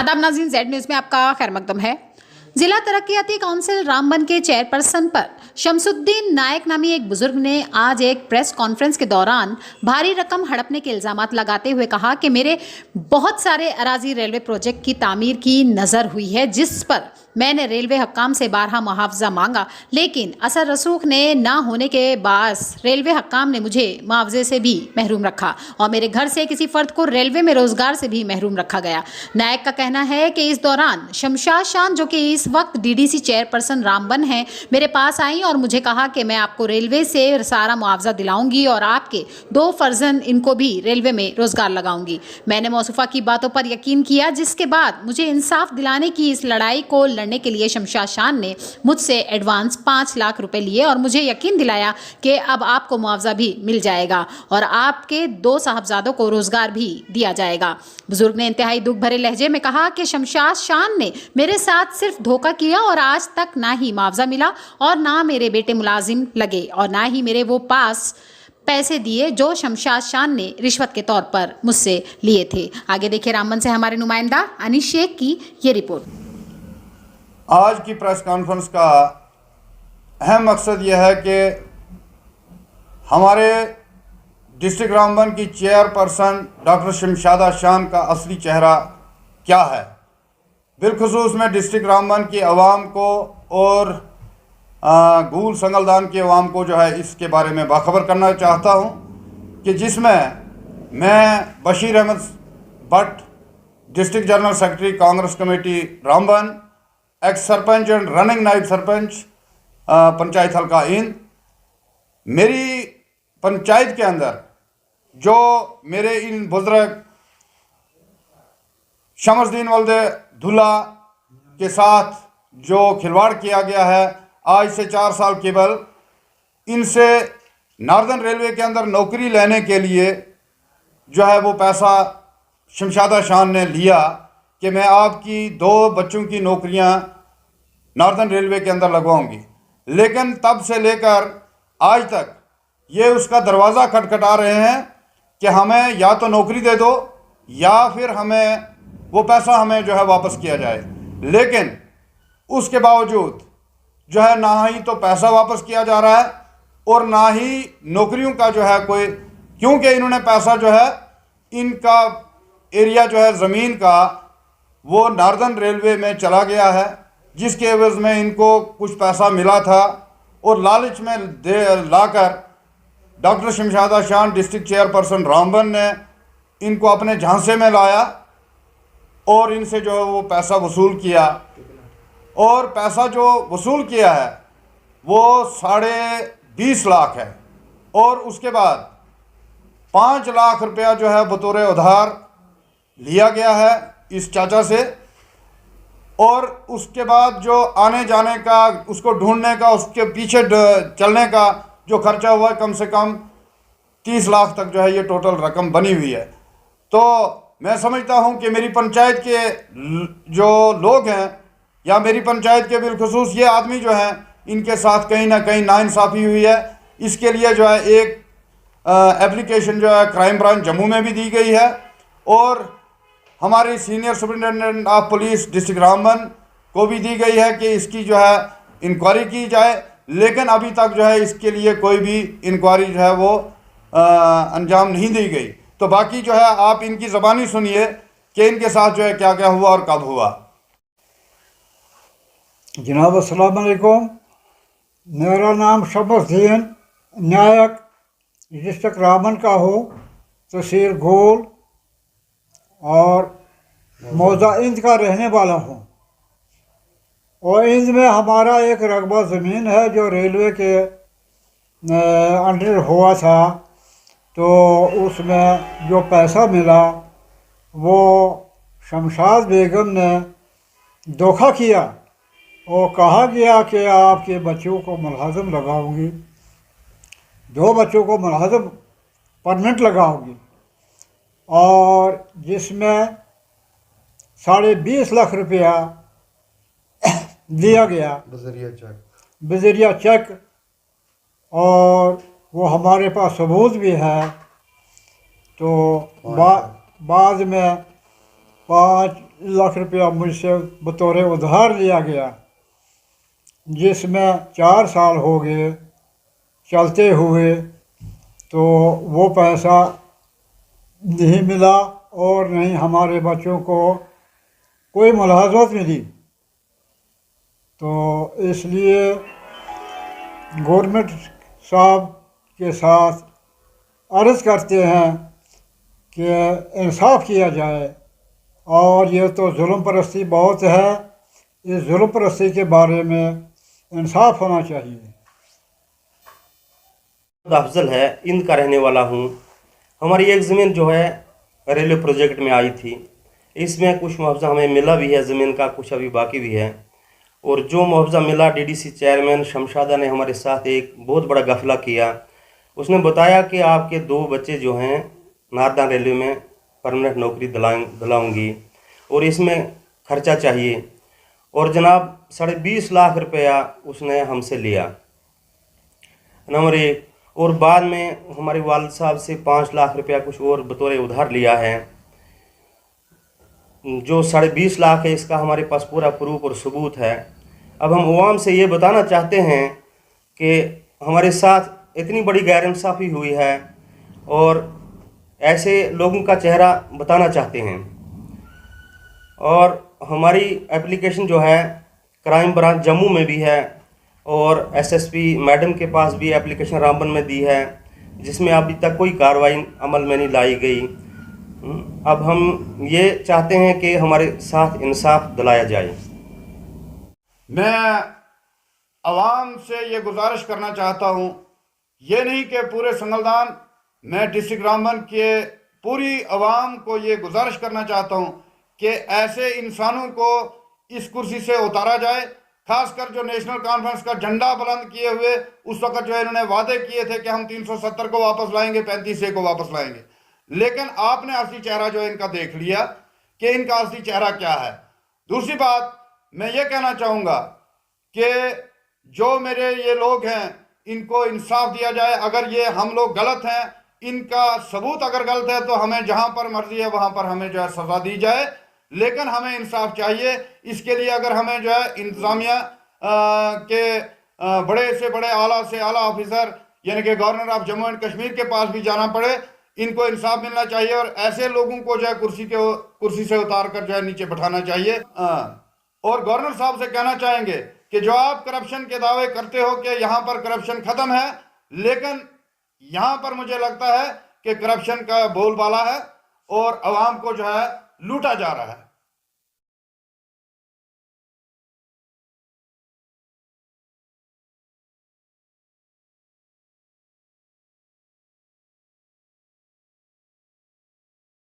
आदाब नाज़रीन, Z news में आपका खैर मकदम है। जिला तरक्कियाती काउंसिल रामबन के चेयरपर्सन पर शमसुद्दीन नायक नामी एक बुजुर्ग ने आज एक प्रेस कॉन्फ्रेंस के दौरान भारी रकम हड़पने के इल्जामात लगाते हुए कहा कि मेरे बहुत सारे अराजी रेलवे प्रोजेक्ट की तामीर की नज़र हुई है, जिस पर मैंने रेलवे हक्काम से 12 मुआवजा मांगा, लेकिन असर रसूख ने ना होने के बायस रेलवे हक्काम ने मुझे मुआवजे से भी महरूम रखा और मेरे घर से किसी फर्द को रेलवे में रोजगार से भी महरूम रखा गया। नायक का कहना है कि इस दौरान शमशाद शान, जो कि इस वक्त डीडीसी चेयरपर्सन रामबन हैं, मेरे पास आई और मुझे कहा कि मैं आपको रेलवे से सारा मुआवजा दिलाऊंगी और आपके 2 फर्जन इनको भी रेलवे में रोजगार लगाऊंगी। मैंने मौसूफा की बातों पर यकीन किया, जिसके बाद मुझे इंसाफ दिलाने की इस लड़ाई को लड़ने के लिए शमशाद शान ने मुझसे एडवांस 5 लाख रुपए लिए और मुझे यकीन दिलाया कि अब आपको मुआवजा भी मिल जाएगा और आपके 2 साहबजादों को रोजगार भी दिया जाएगा। बुजुर्ग ने इंतहाई दुख भरे लहजे में कहा कि शमशाद शान ने मेरे साथ सिर्फ धोखा किया और आज तक ना ही मुआवजा मिला और ना मेरे बेटे मुलाजिम लगे और ना ही मेरे वो पास पैसे दिए जो शमशाद शान ने रिश्वत के तौर पर मुझसे लिए थे। आगे देखिए रामबन से हमारे नुमाइंदा अनीस शेख की ये रिपोर्ट। आज की प्रेस कॉन्फ्रेंस का अहम मकसद यह है कि हमारे डिस्ट्रिक्ट रामबन की चेयरपर्सन डॉक्टर शमशादा शान का असली चेहरा क्या है। बिलखुसूस मैं डिस्ट्रिक्ट रामबन की आवाम को और गूल संगलदान की आवाम को जो है इसके बारे में बाखबर करना चाहता हूँ कि जिसमें मैं Bashir Ahmad Bhat, district general secretary Congress committee Ramban, ex sarpanch and running नायब सरपंच पंचायत हल्का इंद, मेरी पंचायत के अंदर जो मेरे इन बुजुर्ग शमसुद्दीन वल्दे धुला के साथ जो खिलवाड़ किया गया है आज से 4 साल केवल, इनसे नॉर्दर्न रेलवे के अंदर नौकरी लेने के लिए जो है वो पैसा शमशादा शान ने लिया कि मैं आपकी 2 बच्चों की नौकरियां नॉर्दर्न रेलवे के अंदर लगवाऊंगी। लेकिन तब से लेकर आज तक ये उसका दरवाज़ा खटखटा रहे हैं कि हमें या तो नौकरी दे दो या फिर हमें वो पैसा हमें जो है वापस किया जाए। लेकिन उसके बावजूद जो है ना ही तो पैसा वापस किया जा रहा है और ना ही नौकरियों का जो है कोई, क्योंकि इन्होंने पैसा जो है इनका एरिया जो है ज़मीन का वो नॉर्दर्न रेलवे में चला गया है, जिसके एवज़ में इनको कुछ पैसा मिला था और लालच में लाकर डॉक्टर शमशादा शान डिस्ट्रिक्ट चेयरपर्सन रामबन ने इनको अपने झांसे में लाया और इनसे जो है वो पैसा वसूल किया और पैसा जो वसूल किया है वो 20.5 लाख है और उसके बाद 5 लाख रुपया जो है बतौर उधार लिया गया है इस चाचा से और उसके बाद जो आने जाने का, उसको ढूंढने का, उसके पीछे चलने का जो खर्चा हुआ है कम से कम 30 लाख तक जो है ये टोटल रकम बनी हुई है। तो मैं समझता हूँ कि मेरी पंचायत के जो लोग हैं या मेरी पंचायत के बिलखुसूस ये आदमी जो हैं इनके साथ कहीं ना कहीं नाइंसाफ़ी हुई है। इसके लिए जो है एक एप्लीकेशन जो है क्राइम ब्रांच जम्मू में भी दी गई है और हमारी senior superintendent of police district Ramban को भी दी गई है कि इसकी जो है इंक्वायरी की जाए, लेकिन अभी तक जो है इसके लिए कोई भी इंक्वायरी जो है वो अंजाम नहीं दी गई। तो बाकी जो है आप इनकी ज़बानी सुनिए कि इनके साथ जो है क्या क्या हुआ और कब हुआ। जनाब अस्सलाम वालेकुम, मेरा नाम शमसुद्दीन नायक डिस्ट्रिक्ट रामबन का हो, तहसील गोल और मौजा इंद का रहने वाला हूँ। और इंद में हमारा एक रकबा ज़मीन है जो रेलवे के अंडर हुआ था, तो उसमें जो पैसा मिला वो शमशाद बेगम ने धोखा किया और कहा गया कि आपके बच्चों को मुलाजिम लगाऊंगी, 2 बच्चों को मुलाजिम परमानेंट लगाऊंगी और जिसमें 20.5 लाख रुपया दिया गया बजरिया चेक और वो हमारे पास सबूत भी है। तो बाद में 5 लाख रुपया मुझसे बतौर उधार लिया गया, जिसमें 4 साल हो गए चलते हुए, तो वो पैसा नहीं मिला और नहीं हमारे बच्चों को कोई मुलाजमत मिली। तो इसलिए गवर्नमेंट साहब के साथ अर्ज़ करते हैं कि इंसाफ किया जाए, और ये तो जुल्म परस्ती बहुत है, इस जुल्म परस्ती के बारे में इंसाफ होना चाहिए। अफजल है, इंद का रहने वाला हूँ। हमारी एक ज़मीन जो है रेलवे प्रोजेक्ट में आई थी, इसमें कुछ मुआवजा हमें मिला भी है ज़मीन का, कुछ अभी बाकी भी है। और जो मुआवजा मिला, डीडीसी चेयरमैन शमशादा ने हमारे साथ एक बहुत बड़ा गफला किया। उसने बताया कि आपके 2 बच्चे जो हैं नारदान रेलवे में परमानेंट नौकरी दिलाऊंगी और इसमें खर्चा चाहिए। और जनाब 20.5 लाख रुपया उसने हमसे लिया नंबर 1। और बाद में हमारे वालिद साहब से 5 लाख रुपया कुछ और बतौर उधार लिया है। जो 20.5 लाख है, इसका हमारे पास पूरा प्रूफ और सबूत है। अब हम अवाम से ये बताना चाहते हैं कि हमारे साथ इतनी बड़ी गैर इंसाफ़ी हुई है और ऐसे लोगों का चेहरा बताना चाहते हैं। और हमारी एप्लीकेशन जो है क्राइम ब्रांच जम्मू में भी है और एसएसपी मैडम के पास भी एप्लीकेशन रामबन में दी है, जिसमें अभी तक कोई कार्रवाई अमल में नहीं लाई गई। अब हम ये चाहते हैं कि हमारे साथ इंसाफ दिलाया जाए। मैं आवाम से ये गुजारिश करना चाहता हूँ, ये नहीं कि पूरे संगलदान, मैं डिस्ट्रिक्ट रामबन के पूरी आवाम को ये गुजारिश करना चाहता हूँ कि ऐसे इंसानों को इस कुर्सी से उतारा जाए। खासकर जो नेशनल कॉन्फ्रेंस का झंडा बुलंद किए हुए उस वक्त जो इन्होंने वादे किए थे कि हम 370 को वापस लाएंगे, 35A को वापस लाएंगे, लेकिन आपने असली चेहरा जो इनका देख लिया कि इनका असली चेहरा क्या है। दूसरी बात मैं ये कहना चाहूँगा कि जो मेरे ये लोग हैं, इनको इंसाफ दिया जाए। अगर ये हम लोग गलत हैं, इनका सबूत अगर गलत है, तो हमें जहाँ पर मर्जी है वहाँ पर हमें जो है सज़ा दी जाए, लेकिन हमें इंसाफ चाहिए। इसके लिए अगर हमें जो है इंतज़ामिया के बड़े से बड़े आला से आला ऑफिसर यानी कि governor of Jammu and Kashmir के पास भी जाना पड़े, इनको इंसाफ मिलना चाहिए और ऐसे लोगों को जो है कुर्सी से उतार कर जो है नीचे बैठाना चाहिए। और गवर्नर साहब से कहना चाहेंगे कि जो आप करप्शन के दावे करते हो कि यहाँ पर करप्शन खत्म है, लेकिन यहाँ पर मुझे लगता है कि करप्शन का बोलबाला है और आवाम को जो है लूटा जा रहा है।